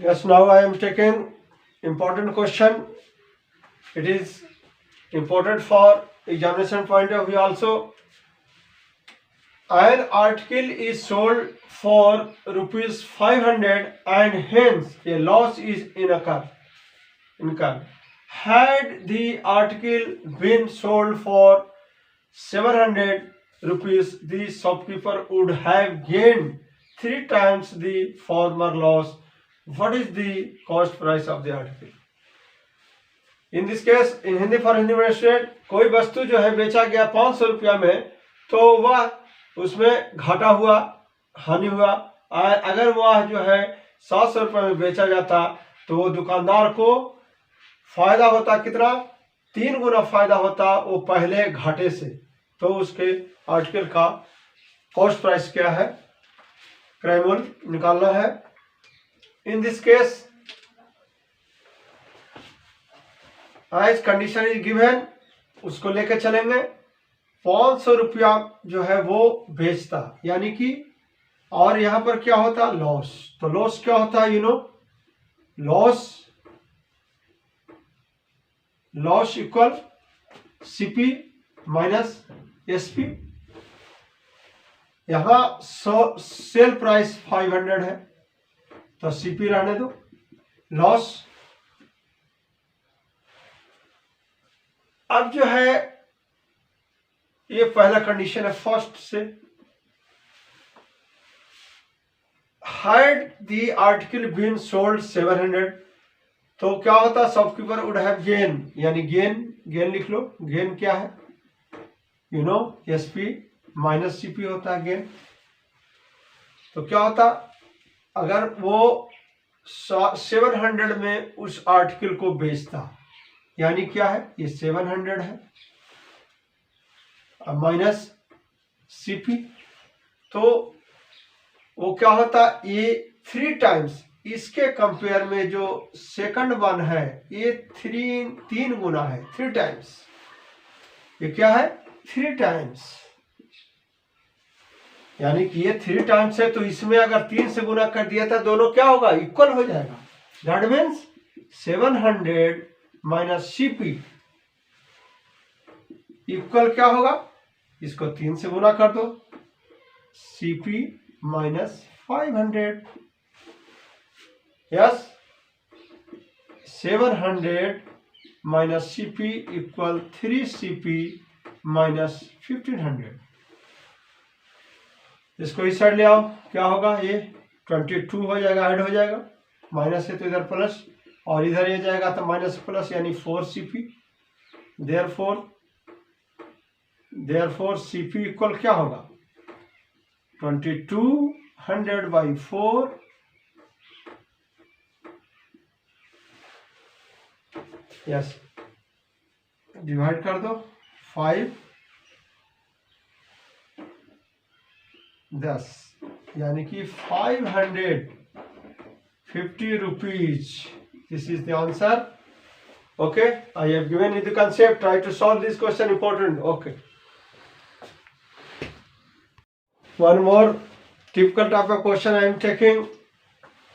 Yes, now I am taking important question. It is important for examination point of view also. An article is sold for rupees 500 and hence a loss is incurred. Had the article been sold for 700 rupees, the shopkeeper would have gained 3 times the former loss. What is the cost price of the article? In this case in Hindi for Hindi में student, कोई वस्तु जो है बेचा गया 500 रुपया में, तो वह उसमें घाटा हुआ, हानि हुआ। अगर वह जो है 700 रुपये में बेचा जाता तो वो दुकानदार को फायदा होता कितना? 3 गुना फायदा होता वो पहले घाटे से। तो उसके आर्टिकल का कॉस्ट प्राइस क्या है, क्रय मूल्य निकालना है। In this case as condition is given, उसको लेकर चलेंगे। 500 रुपया जो है वो बेचता, यानी कि, और यहां पर क्या होता? लॉस। तो लॉस क्या होता है? Loss equal CP minus SP. यहां सेल प्राइस 500 है तो सीपी रहने दो, लॉस। अब जो है ये पहला कंडीशन है फर्स्ट से, had the article been sold 700, तो क्या होता? शॉपकीपर वुड हैव गेन, यानी गेन लिख लो। गेन क्या है? एसपी माइनस सीपी होता है गेन। तो क्या होता? अगर वो 700 में उस आर्टिकल को बेचता, यानी क्या है? ये 700 है माइनस सीपी, तो वो क्या होता? ये 3 टाइम्स, इसके कंपेयर में जो सेकंड वन है ये 3 गुना है, 3 टाइम्स। ये क्या है? 3 टाइम्स, यानी कि ये 3 टाइम्स है, तो इसमें अगर 3 से गुना कर दिया था, दोनों क्या होगा? इक्वल हो जाएगा। That means 700 minus CP equal क्या होगा? इसको 3 से गुना कर दो, CP minus 500। Yes, 700 minus CP equal 3 CP minus 1500। इसको इस साइड ले आओ, क्या होगा? ये 22 हो जाएगा, ऐड हो जाएगा। माइनस है तो इधर प्लस, और इधर ये जाएगा तो माइनस प्लस, यानी 4 सीपी। देयरफॉर सीपी इक्वल क्या होगा? 2200 बाई 4 यस, डिवाइड कर दो 5 10, यानी कि 550 rupees. This is the answer. Okay, I have given you the concept. Try to solve this question, important. Okay. One more typical type of question I am taking.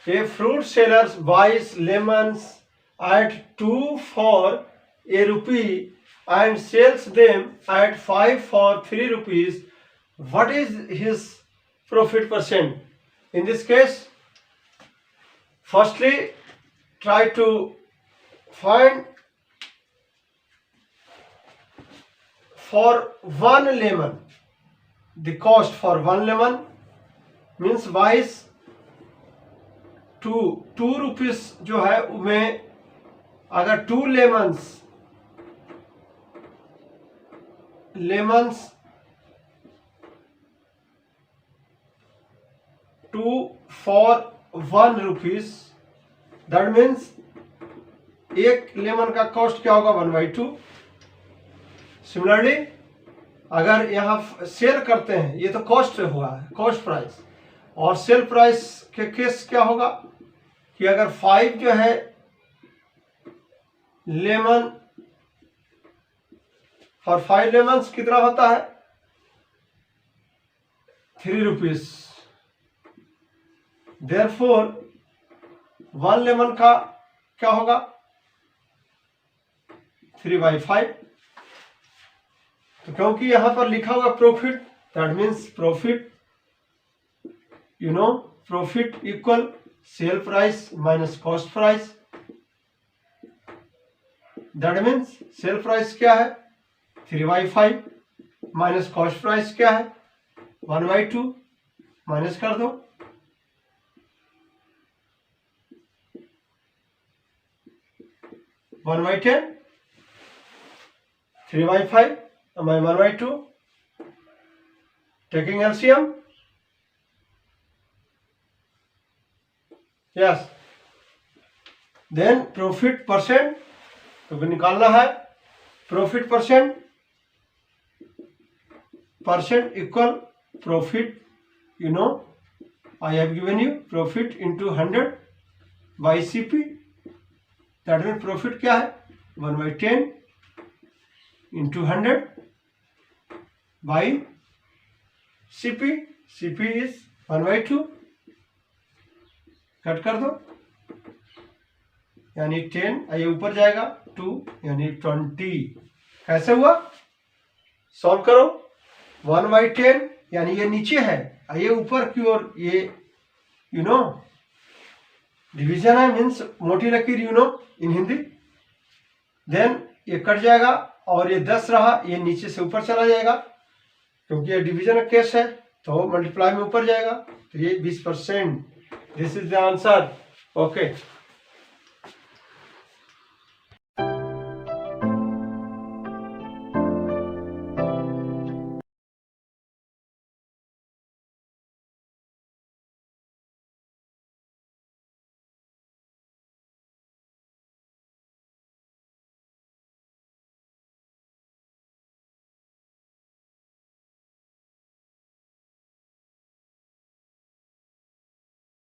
A fruit seller buys lemons at 2 for a rupee and sells them at 5 for 3 rupees. What is his profit percent? In this case, firstly, try to find for one lemon, the cost for one lemon means buys 2 rupees जो है में, अगर 2 lemons 2 for 1 rupees, that means एक lemon का cost क्या होगा? 1/2। Similarly अगर यहाँ सेल करते हैं, ये तो कॉस्ट हुआ है, कॉस्ट प्राइस, और सेल प्राइस के केस क्या होगा कि अगर 5 जो है लेमन, फॉर 5 लेमन्स कितना होता है? 3 रुपीज। देयरफॉर 1 लेमन का क्या होगा 3/5। तो क्योंकि यहां पर लिखा हुआ profit, that means profit, profit equal sale price minus cost price. That means sale price क्या है 3/5 माइनस कॉस्ट प्राइस क्या है 1/2, माइनस कर दो। One by 10, 3/5 and 1/2, taking LCM, yes, then profit percent, तो निकालना है profit percent equal profit, I have given you profit into 100 by CP, that mean profit क्या है 1/10 into 100 by CP, CP is 1/2, cut कर दो, यानी 10 ये ऊपर जाएगा 2 यानी 20। कैसे हुआ सॉल्व करो 1/10 यानी ये नीचे है, ये ऊपर की ओर, ये डिवीजन है, मीन्स मोटी लकीर इन हिंदी। देन ये कट जाएगा और ये 10 रहा, ये नीचे से ऊपर चला जाएगा क्योंकि ये डिवीजन केस है, तो मल्टीप्लाई में ऊपर जाएगा, तो ये 20%। This is the answer. Okay.